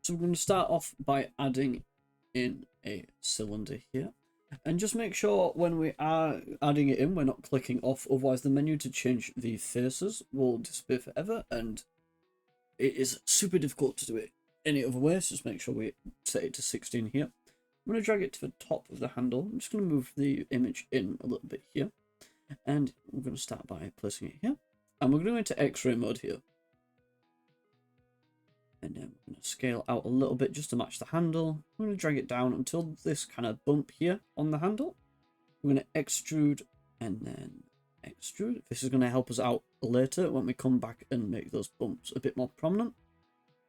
So we're going to start off by adding in a cylinder here. And just make sure when we are adding it in, we're not clicking off, otherwise the menu to change the faces will disappear forever, and it is super difficult to do it any other way, so just make sure we set it to 16 here. I'm going to drag it to the top of the handle. I'm just going to move the image in a little bit here, and we're going to start by placing it here. And we're going to go into X-ray mode here. And then we're going to scale out a little bit just to match the handle. I'm going to drag it down until this kind of bump here on the handle. We're going to extrude and then extrude. This is going to help us out later when we come back and make those bumps a bit more prominent.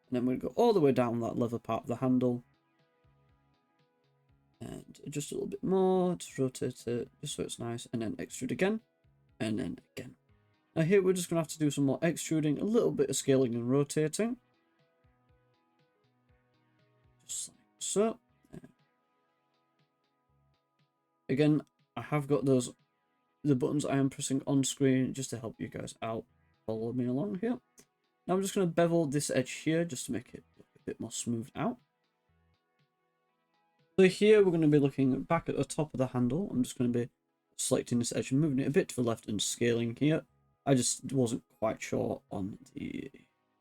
And then we're going to go all the way down that leather part of the handle. And just a little bit more to rotate it just so it's nice. And then extrude again. And then again. Now here we're just going to have to do some more extruding, a little bit of scaling and rotating. Just like so. Again, I have got the buttons I am pressing on screen just to help you guys out. Follow me along here. Now I'm just going to bevel this edge here just to make it look a bit more smoothed out. So here we're going to be looking back at the top of the handle. I'm just going to be selecting this edge and moving it a bit to the left and scaling here. I just wasn't quite sure on the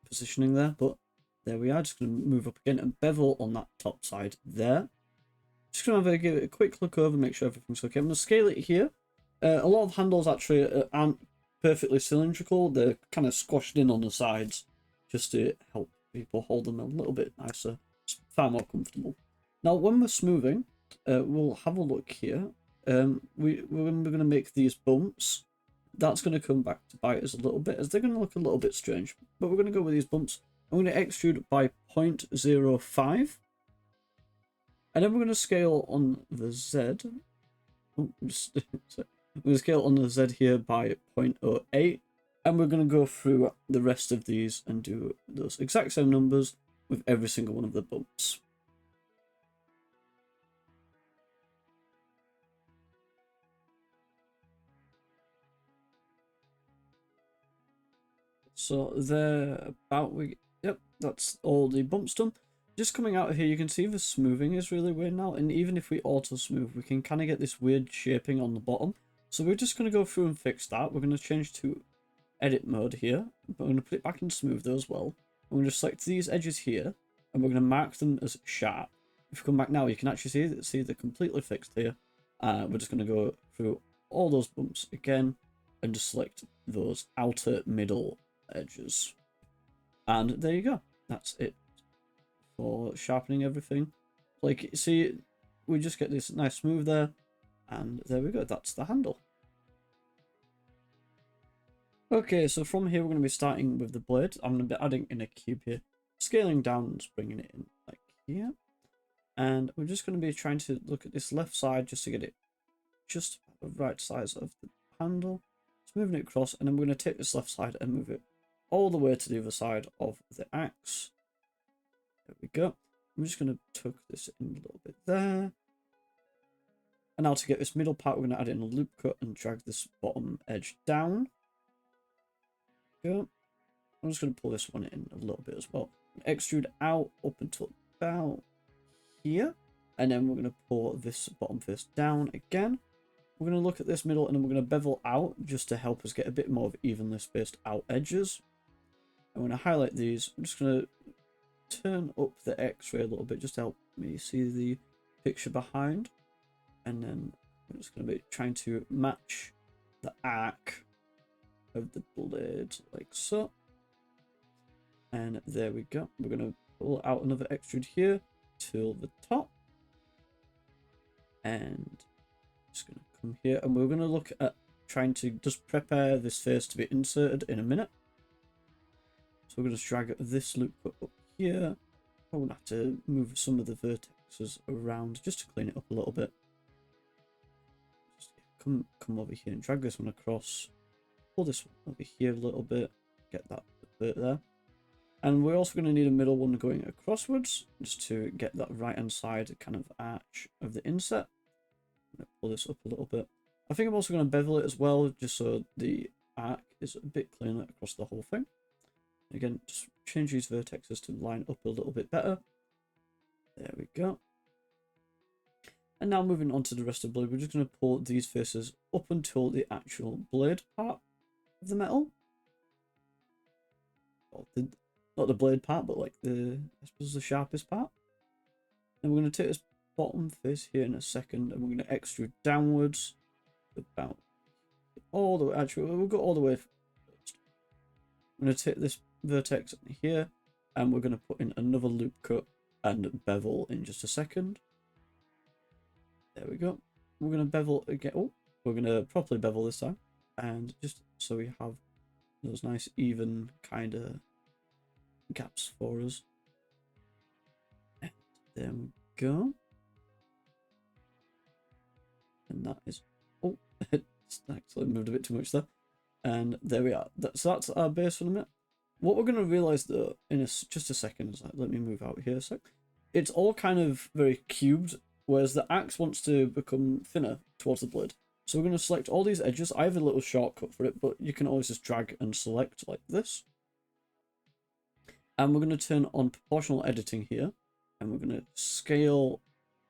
positioning there, but there we are. Just going to move up again and bevel on that top side there. Just going to give it a quick look over, make sure everything's okay. I'm going to scale it here. A lot of handles actually aren't perfectly cylindrical. They're kind of squashed in on the sides just to help people hold them a little bit nicer. It's far more comfortable. Now, when we're smoothing, we'll have a look here. We're going to make these bumps. That's going to come back to bite us a little bit, as they're going to look a little bit strange. But we're going to go with these bumps. I'm going to extrude by 0.05. And then we're going to scale on the Z. Oh, we're going to scale on the Z here by 0.08. And we're going to go through the rest of these and do those exact same numbers with every single one of the bumps. So there, yep, that's all the bumps done. Just coming out of here, you can see the smoothing is really weird now, and even if we auto smooth, we can kind of get this weird shaping on the bottom. So we're just going to go through and fix that. We're going to change to edit mode here, but we're going to put it back in smooth though as well. I'm going to select these edges here, and we're going to mark them as sharp. If you come back now, you can actually see they're completely fixed here. We're just going to go through all those bumps again, and just select those outer middle edges. And there you go. That's it for sharpening everything. Like, see, we just get this nice smooth there, and there we go. That's the handle. Okay, so from here we're going to be starting with the blade. I'm going to be adding in a cube here, scaling down and just bringing it in like here. And we're just going to be trying to look at this left side just to get it just the right size of the handle. Just moving it across, and then we're going to take this left side and move it all the way to the other side of the axe. There we go. I'm just going to tuck this in a little bit there. And now to get this middle part, we're going to add in a loop cut and drag this bottom edge down. Go. I'm just going to pull this one in a little bit as well. Extrude out up until about here. And then we're going to pull this bottom face down again. We're going to look at this middle, and then we're going to bevel out just to help us get a bit more of evenly spaced out edges. I'm going to highlight these. I'm just going to turn up the X-ray a little bit just to help me see the picture behind. And then I'm just going to be trying to match the arc of the blade like so. And there we go. We're going to pull out another extrude here till the top. And just going to come here, and we're going to look at trying to just prepare this face to be inserted in a minute. So we're going to drag this loop up here. I'm going to have to move some of the vertexes around just to clean it up a little bit. Just come over here and drag this one across. Pull this one over here a little bit. Get that bit there. And we're also going to need a middle one going acrosswards just to get that right hand side kind of arch of the inset. I'm going to pull this up a little bit. I think I'm also going to bevel it as well, just so the arc is a bit cleaner across the whole thing. Again, just change these vertexes to line up a little bit better. There we go. And now moving on to the rest of the blade, we're just going to pull these faces up until the actual blade part of the metal. Well, not the blade part, but like I suppose the sharpest part. And we're going to take this bottom face here in a second, and we're going to extrude downwards about all the way. Actually, we'll go all the way first. I'm going to take this vertex in here, and we're going to put in another loop cut and bevel in just a second. There we go. We're going to bevel again. Oh, we're going to properly bevel this time, and just so we have those nice even kind of gaps for us. And there we go. And that is, oh, it's actually moved a bit too much there. And there we are. So that's our base for the minute. What we're going to realize though in just a second is, let me move out here a sec. It's all kind of very cubed, whereas the axe wants to become thinner towards the blade. So we're going to select all these edges. I have a little shortcut for it, but you can always just drag and select like this. And we're going to turn on proportional editing here, and we're going to scale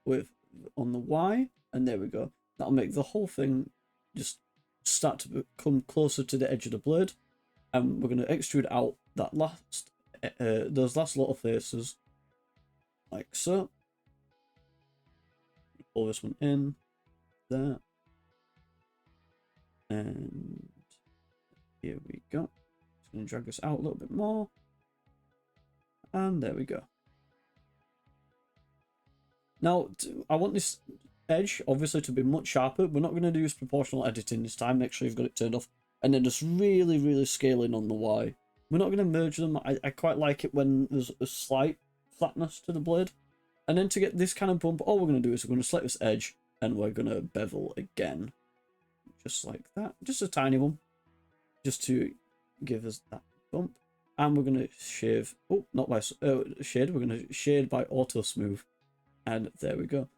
with on the Y, and there we go. That'll make the whole thing just start to come closer to the edge of the blade, and we're going to extrude out that last those last little faces like so. Pull this one in there, and here we go. Just going to drag this out a little bit more, and there we go. Now I want this edge obviously to be much sharper. We're not going to use proportional editing this time. Make sure you've got it turned off, and then just really scaling on the Y. We're not going to merge them. I quite like it when there's a slight flatness to the blade. And then to get this kind of bump, all we're going to do is we're going to select this edge, and we're going to bevel again, just like that, just a tiny one, just to give us that bump. And we're going to shave, oh, not by shade, we're going to shade by auto smooth, and there we go.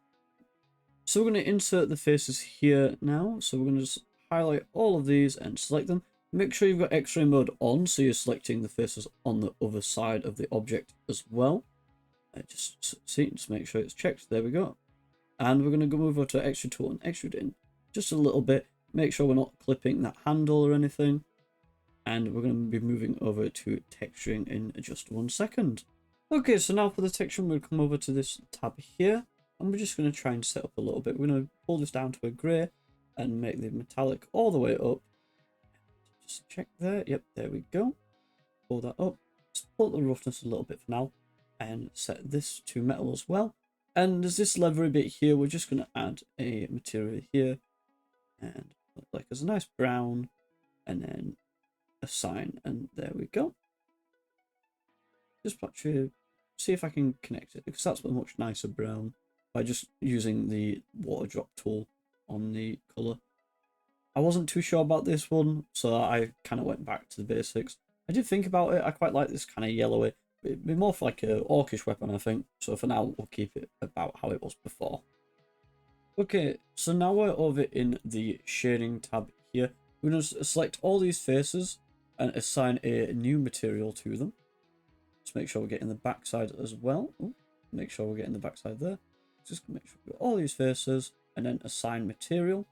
So we're going to insert the faces here now. So we're going to just highlight all of these and select them. Make sure you've got X-ray mode on, so you're selecting the faces on the other side of the object as well. Just make sure it's checked. There we go. And we're going to go move over to extrude tool and extrude in just a little bit. Make sure we're not clipping that handle or anything. And we're going to be moving over to texturing in just 1 second. Okay, so now for the texture, we'll come over to this tab here, and we're just going to try and set up a little bit. We're going to pull this down to a grey and make the metallic all the way up. Just check there. Yep, there we go. Pull that up. Just pull the roughness a little bit for now, and set this to metal as well. And there's this leathery bit here. We're just going to add a material here, and look like there's a nice brown, and then a sign, and there we go. Just actually see if I can connect it, because that's a much nicer brown by just using the water drop tool on the color. I wasn't too sure about this one, so I kind of went back to the basics. I did think about it. I quite like this kind of yellowy. It'd be more for like a orcish weapon, I think. So for now, we'll keep it about how it was before. Okay, so now we're over in the shading tab here. We're going to select all these faces and assign a new material to them. Just make sure we're getting the backside as well. Ooh, make sure we're getting the backside there. Just make sure we've got all these faces, and then assign material.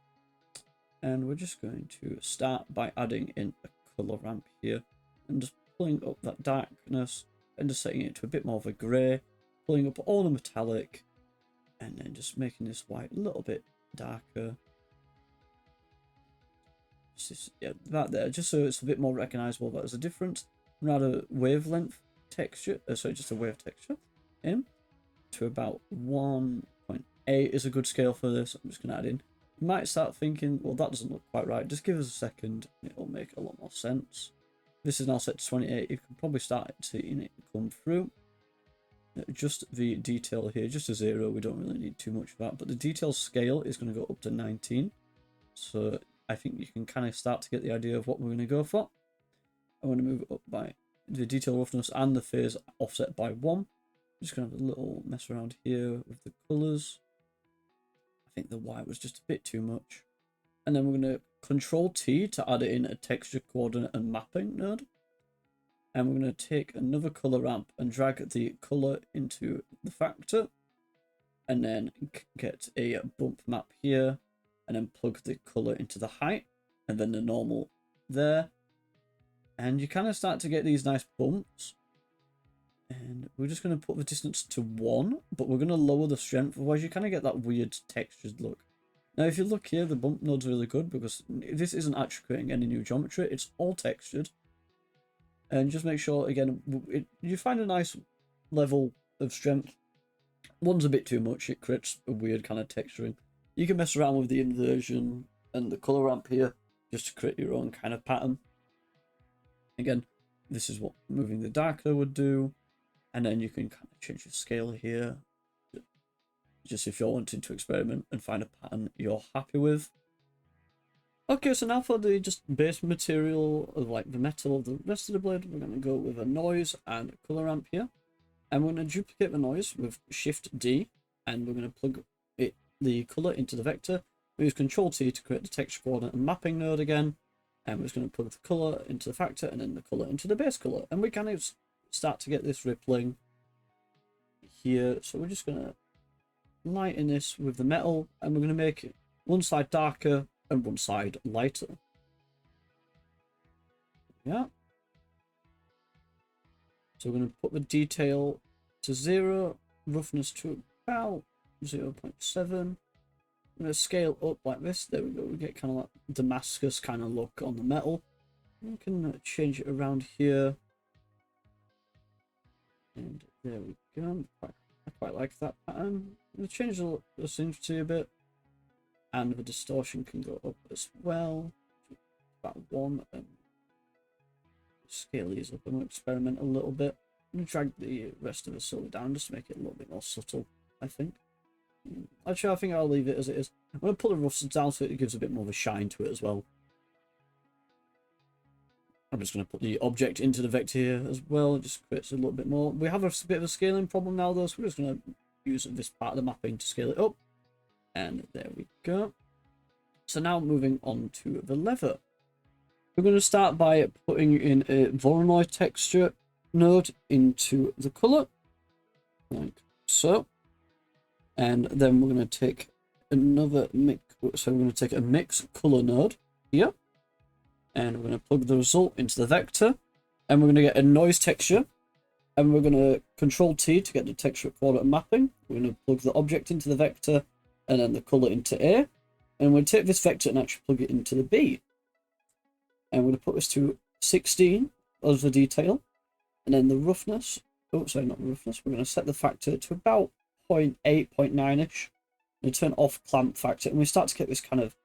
And we're just going to start by adding in a color ramp here, and just pulling up that darkness and just setting it to a bit more of a grey, pulling up all the metallic, and then just making this white a little bit darker. Just, yeah, that there, just so it's a bit more recognizable that there's a difference. Rather wavelength texture, sorry, just a wave texture in to about 1.8 is a good scale for this. I'm just going to add in. You might start thinking, well, that doesn't look quite right. Just give us a second, it'll make a lot more sense. This is now set to 28. You can probably start seeing it come through. Just the detail here, just a 0. We don't really need too much of that, but the detail scale is going to go up to 19. So I think you can kind of start to get the idea of what we're going to go for. I'm going to move it up by the detail roughness and the phase offset by 1. I'm just going to have a little mess around here with the colors. I think the white was just a bit too much. And then we're going to Control T to add in a texture coordinate and mapping node. And we're going to take another color ramp and drag the color into the factor. and then get a bump map here, and then plug the color into the height, and then the normal there. And you kind of start to get these nice bumps. And we're just going to put the distance to 1, but we're going to lower the strength, otherwise you kind of get that weird textured look. Now, if you look here, the bump node's really good because this isn't actually creating any new geometry. It's all textured. And just make sure, again, you find a nice level of strength. 1's a bit too much. It creates a weird kind of texturing. You can mess around with the inversion and the color ramp here just to create your own kind of pattern. Again, this is what moving the darker would do. And then you can kind of change your scale here, just if you're wanting to experiment and find a pattern you're happy with. Okay, so now for the just base material of like the metal of the rest of the blade, we're going to go with a noise and a color ramp here. And we're going to duplicate the noise with Shift D, and we're going to plug the color into the vector. We use Control T to create the texture coordinate and mapping node again. And we're just going to plug the color into the factor and then the color into the base color. And we kind of start to get this rippling here. So we're just going to lighten this with the metal, and we're going to make it one side darker and one side lighter. Yeah. So we're going to put the detail to 0, roughness to about 0.7. I'm going to scale up like this. There we go. We get kind of like Damascus kind of look on the metal. We can change it around here. And there we go. I quite like that pattern. I'm going to change the sensitivity a bit. And the distortion can go up as well. About 1. And scale these up and experiment a little bit. I'm going to drag the rest of the silver down just to make it a little bit more subtle, I think. Actually, I think I'll leave it as it is. I'm going to pull the roughness down so it gives a bit more of a shine to it as well. I'm just going to put the object into the vector here as well. It just creates a little bit more. We have a bit of a scaling problem now though, so we're just going to use this part of the mapping to scale it up. And there we go. So now moving on to the leather. We're going to start by putting in a Voronoi texture node into the color, like so. And then we're going to take another mix. So we're going to take a mix color node here. And we're going to plug the result into the vector. And we're going to get a noise texture. And we're going to Control T to get the texture coordinate mapping. We're going to plug the object into the vector and then the color into A. And we'll take this vector and actually plug it into the B. And we're going to put this to 16 as the detail. And then the roughness, oh, sorry, not the roughness. We're going to set the factor to about 0.8, 0.9-ish. And turn off clamp factor. And we start to get this kind of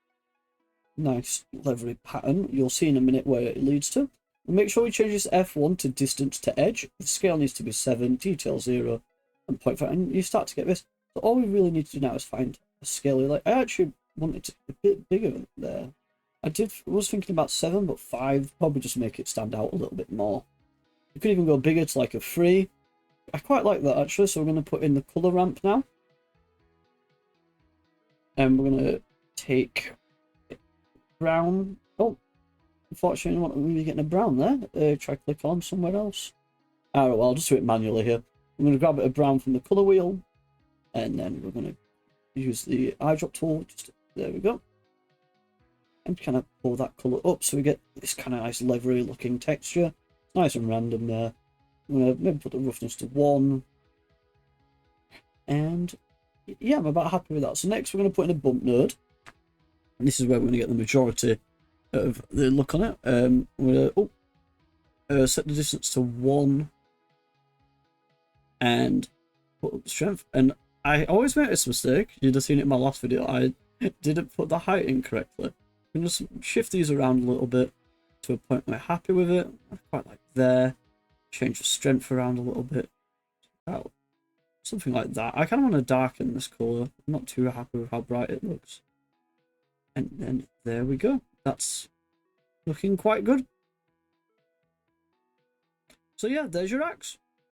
nice leathery pattern. You'll see in a minute where it leads to. And make sure we change this F1 to distance to edge. The scale needs to be 7, detail 0, and 0.5. And you start to get this. So all we really need to do now is find a scale. Like, I actually want it to be a bit bigger there. I was thinking about 7, but 5 probably just make it stand out a little bit more. You could even go bigger to like a 3. I quite like that actually, so we're going to put in the color ramp now. And we're going to take brown. Oh, unfortunately, I'm not really getting a brown there. Try click on somewhere else. Alright, well, I'll just do it manually here. I'm going to grab a bit of brown from the color wheel. And then we're going to use the eyedrop tool. There we go. And kind of pull that color up so we get this kind of nice leathery looking texture. Nice and random there. I'm going to maybe put the roughness to 1. And yeah, I'm about happy with that. So next we're going to put in a bump node. And this is where we're going to get the majority of the look on it. We're going to set the distance to 1. And put up the strength. And I always make this mistake. You'd have seen it in my last video. I didn't put the height in correctly. I'm going to shift these around a little bit to a point where I'm happy with it. I quite like there. Change the strength around a little bit. About something like that. I kind of want to darken this colour. I'm not too happy with how bright it looks. And then there we go. That's looking quite good. So yeah, there's your axe.